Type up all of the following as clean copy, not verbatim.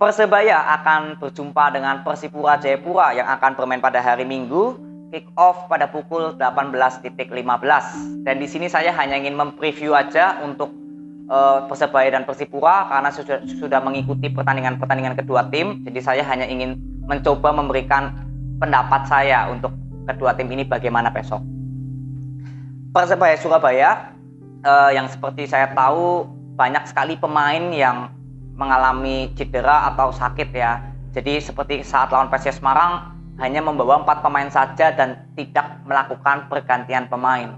Persebaya akan berjumpa dengan Persipura Jayapura yang akan bermain pada hari Minggu, kick off pada pukul 18.15. Dan di sini saya hanya ingin mempreview aja untuk Persebaya dan Persipura karena sudah mengikuti pertandingan kedua tim. Jadi saya hanya ingin mencoba memberikan pendapat saya untuk kedua tim ini bagaimana besok. Persebaya Surabaya yang seperti saya tahu banyak sekali pemain yang mengalami cedera atau sakit ya. Jadi seperti saat lawan PSIS Semarang hanya membawa 4 pemain saja dan tidak melakukan pergantian pemain.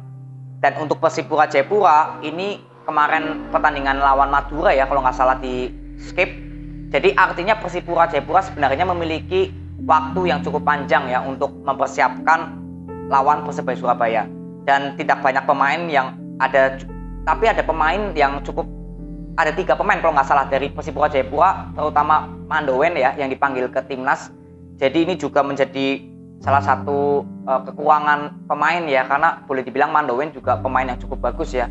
Dan untuk Persipura Jayapura ini kemarin pertandingan lawan Madura ya kalau nggak salah di skip. Jadi artinya Persipura Jayapura sebenarnya memiliki waktu yang cukup panjang ya untuk mempersiapkan lawan Persebaya Surabaya. Dan tidak banyak pemain yang ada, tapi ada pemain yang cukup. Ada 3 pemain kalau nggak salah dari Persipura Jayapura, terutama Mandowen ya yang dipanggil ke timnas. Jadi ini juga menjadi salah satu kekurangan pemain ya, karena boleh dibilang Mandowen juga pemain yang cukup bagus ya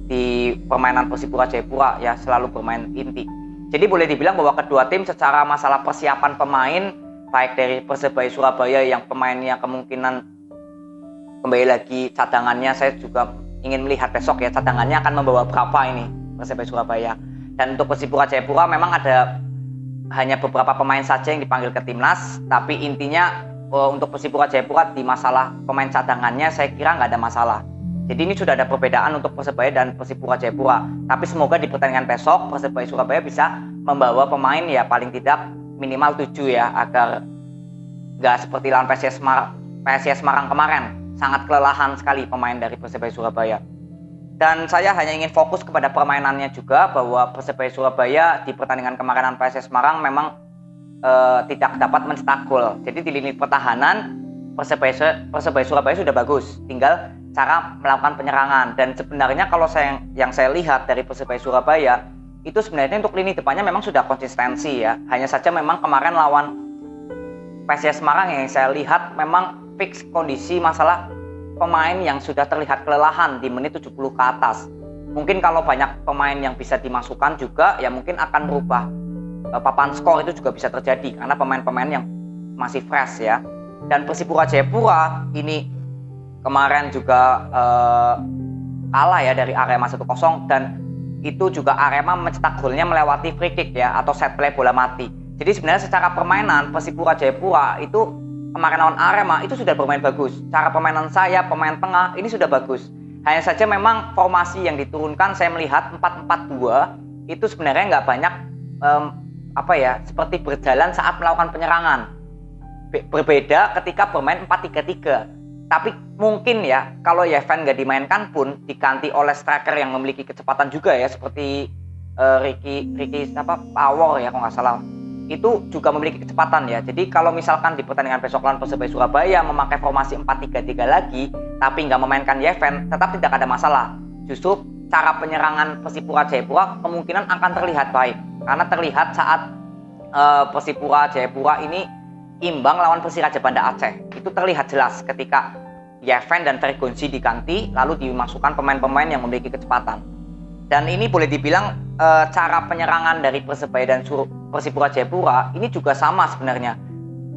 di permainan Persipura Jayapura ya, selalu bermain inti. Jadi boleh dibilang bahwa kedua tim secara masalah persiapan pemain, baik dari Persebaya Surabaya yang pemainnya kemungkinan kembali lagi cadangannya, saya juga ingin melihat besok ya cadangannya akan membawa berapa ini Persebaya Surabaya. Dan untuk Persipura Jayapura memang ada hanya beberapa pemain saja yang dipanggil ke timnas, tapi intinya untuk Persipura Jayapura di masalah pemain cadangannya saya kira nggak ada masalah. Jadi ini sudah ada perbedaan untuk Persebaya dan Persipura Jayapura. Tapi semoga di pertandingan besok Persebaya Surabaya bisa membawa pemain ya paling tidak minimal 7 ya, agar nggak seperti lawan PSIS Semarang kemarin sangat kelelahan sekali pemain dari Persebaya Surabaya. Dan saya hanya ingin fokus kepada permainannya juga, bahwa Persebaya Surabaya di pertandingan kemarin PSIS Semarang memang tidak dapat mencetak gol. Jadi di lini pertahanan Persebaya Surabaya sudah bagus, tinggal cara melakukan penyerangan. Dan sebenarnya kalau yang saya lihat dari Persebaya Surabaya itu sebenarnya untuk lini depannya memang sudah konsistensi ya. Hanya saja memang kemarin lawan PSIS Semarang yang saya lihat memang fix kondisi masalah pemain yang sudah terlihat kelelahan di menit 70 ke atas. Mungkin kalau banyak pemain yang bisa dimasukkan juga ya mungkin akan merubah papan skor, itu juga bisa terjadi karena pemain-pemain yang masih fresh ya. Dan Persipura Jayapura ini kemarin juga kalah ya dari Arema 1-0, dan itu juga Arema mencetak golnya melewati free kick ya atau set play bola mati. Jadi sebenarnya secara permainan Persipura Jayapura itu kemarin lawan Arema itu sudah bermain bagus. Cara permainan saya, pemain tengah ini sudah bagus. Hanya saja memang formasi yang diturunkan saya melihat 4-4-2 itu sebenarnya nggak banyak seperti berjalan saat melakukan penyerangan. Berbeda ketika bermain 4-3-3. Tapi mungkin ya kalau Yeven nggak dimainkan pun diganti oleh striker yang memiliki kecepatan juga ya, seperti Ricky Power ya kalau nggak salah. Itu juga memiliki kecepatan ya. Jadi kalau misalkan di pertandingan besok lawan Persebaya Surabaya memakai formasi 4-3-3 lagi tapi nggak memainkan Yeven, tetap tidak ada masalah. Justru cara penyerangan Persipura Jayapura kemungkinan akan terlihat baik, karena terlihat saat Persipura Jayapura ini imbang lawan Persiraja Banda Aceh. Itu terlihat jelas ketika Yeven dan Fergonzi diganti lalu dimasukkan pemain-pemain yang memiliki kecepatan. Dan ini boleh dibilang cara penyerangan dari Persebaya dan Persipura Jayapura ini juga sama sebenarnya.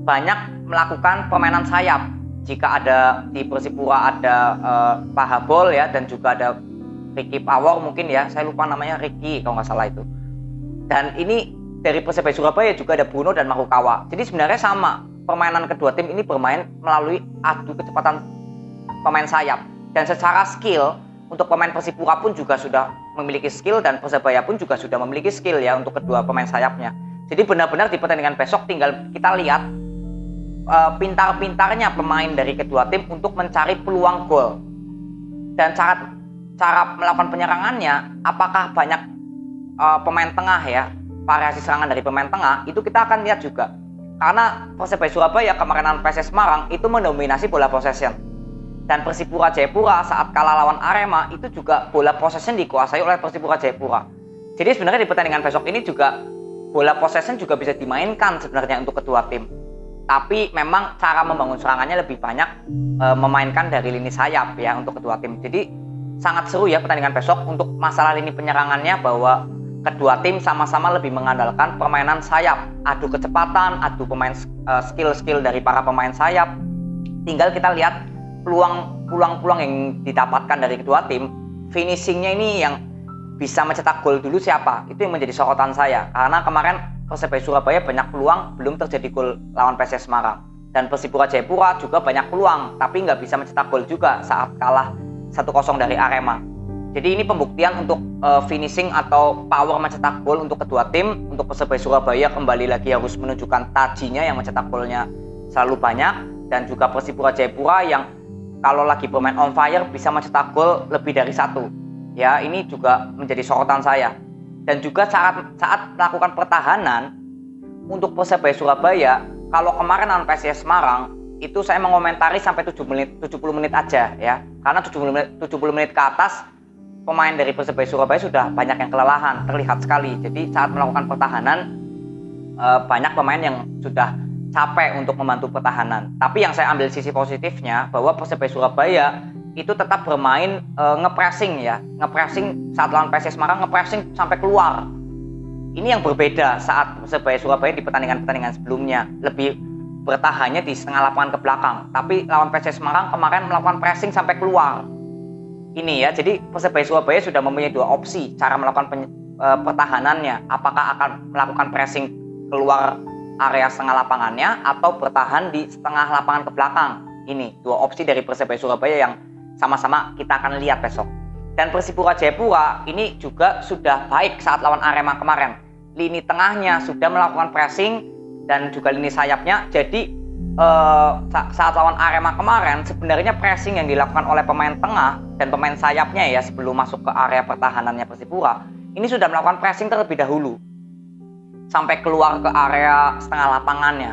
Banyak melakukan permainan sayap. Jika ada di Persipura ada Pahabol ya, dan juga ada Ricky Power mungkin ya, saya lupa namanya, Ricky kalau nggak salah itu. Dan ini dari Persebaya Surabaya juga ada Bruno dan Marukawa. Jadi sebenarnya sama, permainan kedua tim ini bermain melalui adu kecepatan pemain sayap. Dan secara skill untuk pemain Persipura pun juga sudah memiliki skill, dan Persebaya pun juga sudah memiliki skill ya untuk kedua pemain sayapnya. Jadi benar-benar di pertandingan besok tinggal kita lihat pintar-pintarnya pemain dari kedua tim untuk mencari peluang gol. Dan cara melakukan penyerangannya, apakah banyak pemain tengah ya, variasi serangan dari pemain tengah, itu kita akan lihat juga. Karena Persebaya Surabaya kemarin PSIS Semarang itu mendominasi bola possession. Dan Persipura Jayapura saat kalah lawan Arema itu juga bola possession dikuasai oleh Persipura Jayapura. Jadi sebenarnya di pertandingan besok ini juga bola possession juga bisa dimainkan sebenarnya untuk kedua tim. Tapi memang cara membangun serangannya lebih banyak memainkan dari lini sayap ya untuk kedua tim. Jadi sangat seru ya pertandingan besok. Untuk masalah lini penyerangannya, bahwa kedua tim sama-sama lebih mengandalkan permainan sayap, adu kecepatan, adu pemain skill-skill dari para pemain sayap. Tinggal kita lihat peluang yang didapatkan dari kedua tim, finishingnya ini yang bisa mencetak gol dulu siapa, itu yang menjadi sorotan saya. Karena kemarin Persebaya Surabaya banyak peluang, belum terjadi gol lawan PSIS Semarang. Dan Persipura Jayapura juga banyak peluang, tapi nggak bisa mencetak gol juga saat kalah 1-0 dari Arema. Jadi ini pembuktian untuk finishing atau power mencetak gol untuk kedua tim. Untuk Persebaya Surabaya kembali lagi harus menunjukkan tajinya yang mencetak golnya selalu banyak. Dan juga Persipura Jayapura yang kalau lagi bermain on fire bisa mencetak gol lebih dari 1. Ya, ini juga menjadi sorotan saya. Dan juga saat melakukan pertahanan untuk Persebaya Surabaya, kalau kemarin lawan PSIS Semarang itu saya mengomentari sampai 70 menit aja ya. Karena 70 menit ke atas pemain dari Persebaya Surabaya sudah banyak yang kelelahan, terlihat sekali. Jadi saat melakukan pertahanan banyak pemain yang sudah capek untuk membantu pertahanan. Tapi yang saya ambil sisi positifnya bahwa Persebaya Surabaya itu tetap bermain ngepressing ya. Ngepressing saat lawan PSIS Semarang, ngepressing sampai keluar. Ini yang berbeda saat Persebaya Surabaya di pertandingan-pertandingan sebelumnya, lebih bertahannya di setengah lapangan ke belakang. Tapi lawan PSIS Semarang kemarin melakukan pressing sampai keluar. Ini ya, jadi Persebaya Surabaya sudah mempunyai dua opsi cara melakukan pertahanannya. Apakah akan melakukan pressing keluar area setengah lapangannya atau bertahan di setengah lapangan ke belakang. Ini dua opsi dari Persebaya Surabaya yang sama-sama kita akan lihat besok. Dan Persipura Jayapura ini juga sudah baik saat lawan Arema kemarin. Lini tengahnya sudah melakukan pressing dan juga lini sayapnya. Jadi saat lawan Arema kemarin sebenarnya pressing yang dilakukan oleh pemain tengah dan pemain sayapnya ya sebelum masuk ke area pertahanannya Persipura ini sudah melakukan pressing terlebih dahulu sampai keluar ke area setengah lapangannya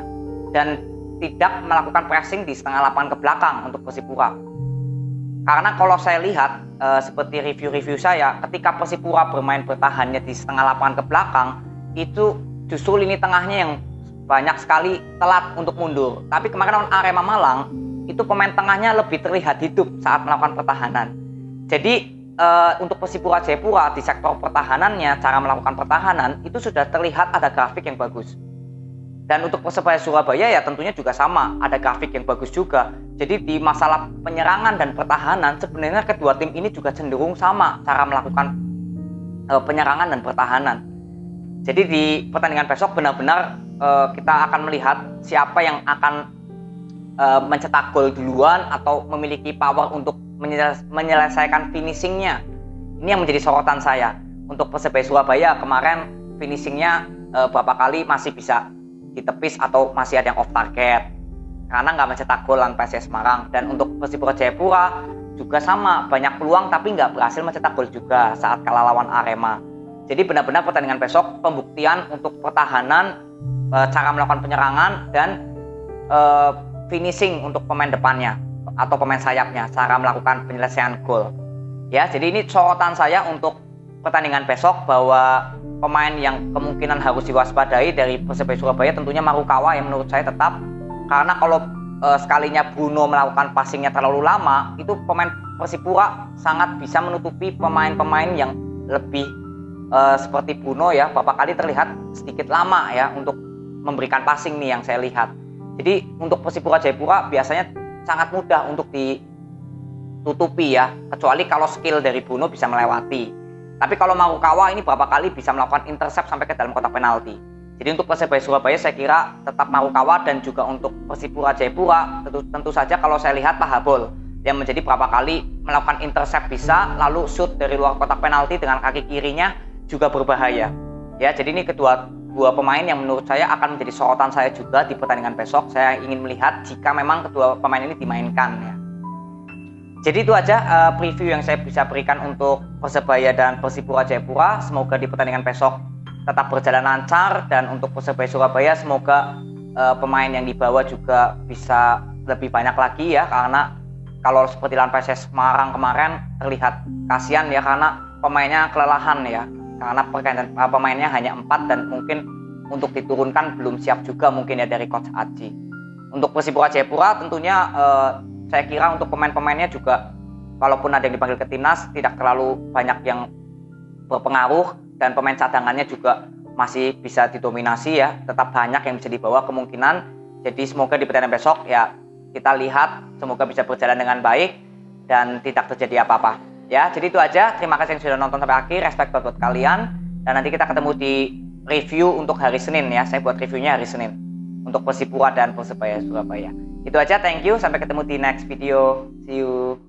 dan tidak melakukan pressing di setengah lapangan ke belakang untuk Persipura. Karena kalau saya lihat seperti review-review saya, ketika Persipura bermain bertahannya di setengah lapangan ke belakang, itu justru lini tengahnya yang banyak sekali telat untuk mundur. Tapi kemarin lawan Arema Malang, itu pemain tengahnya lebih terlihat hidup saat melakukan pertahanan. Jadi untuk Persipura Jayapura di sektor pertahanannya, cara melakukan pertahanan, itu sudah terlihat ada grafik yang bagus. Dan untuk Persebaya Surabaya ya tentunya juga sama, ada grafik yang bagus juga. Jadi di masalah penyerangan dan pertahanan sebenarnya kedua tim ini juga cenderung sama cara melakukan penyerangan dan pertahanan. Jadi di pertandingan besok benar-benar kita akan melihat siapa yang akan mencetak gol duluan atau memiliki power untuk menyelesaikan finishingnya. Ini yang menjadi sorotan saya. Untuk Persebaya Surabaya kemarin finishingnya beberapa kali masih bisa ditepis atau masih ada yang off target karena nggak mencetak gol lawan PSIS Semarang. Dan untuk Persipura Jayapura juga sama, banyak peluang tapi nggak berhasil mencetak gol juga saat kalah lawan Arema. Jadi benar-benar pertandingan besok pembuktian untuk pertahanan, cara melakukan penyerangan dan finishing untuk pemain depannya atau pemain sayapnya, cara melakukan penyelesaian gol. Ya, jadi ini sorotan saya untuk pertandingan besok bahwa pemain yang kemungkinan harus diwaspadai dari Persebaya Surabaya tentunya Marukawa yang menurut saya tetap, karena kalau sekalinya Bruno melakukan passingnya terlalu lama, itu pemain Persipura sangat bisa menutupi pemain-pemain yang lebih seperti Bruno ya, beberapa kali terlihat sedikit lama ya untuk memberikan passing nih yang saya lihat. Jadi untuk Persipura Jayapura biasanya sangat mudah untuk ditutupi ya, kecuali kalau skill dari Bruno bisa melewati. Tapi kalau Marukawa ini beberapa kali bisa melakukan intercept sampai ke dalam kotak penalti. Jadi untuk Persebaya Surabaya saya kira tetap Marukawa, dan juga untuk Persipura Jayapura tentu saja kalau saya lihat Pak Habol yang menjadi beberapa kali melakukan intercept bisa, lalu shoot dari luar kotak penalti dengan kaki kirinya juga berbahaya. Ya, jadi ini dua pemain yang menurut saya akan menjadi sorotan saya juga di pertandingan besok. Saya ingin melihat jika memang kedua pemain ini dimainkan ya. Jadi itu aja preview yang saya bisa berikan untuk Persebaya dan Persipura Jayapura. Semoga di pertandingan besok tetap berjalan lancar, dan untuk Persebaya Surabaya semoga pemain yang dibawa juga bisa lebih banyak lagi ya, karena kalau seperti lawan PSIS Semarang kemarin terlihat kasihan ya karena pemainnya kelelahan ya, karena pemainnya hanya 4 dan mungkin untuk diturunkan belum siap juga mungkin ya dari Coach Aji. Untuk Persipura Jayapura tentunya saya kira untuk pemain-pemainnya juga walaupun ada yang dipanggil ke timnas tidak terlalu banyak yang berpengaruh, dan pemain cadangannya juga masih bisa didominasi ya, tetap banyak yang bisa dibawa kemungkinan. Jadi semoga di pertandingan besok ya kita lihat semoga bisa berjalan dengan baik dan tidak terjadi apa-apa. Ya, jadi itu aja. Terima kasih yang sudah nonton sampai akhir. Respect buat kalian. Dan nanti kita ketemu di review untuk hari Senin ya. Saya buat reviewnya hari Senin untuk Persipura dan Persebaya Surabaya. Itu aja. Thank you. Sampai ketemu di next video. See you.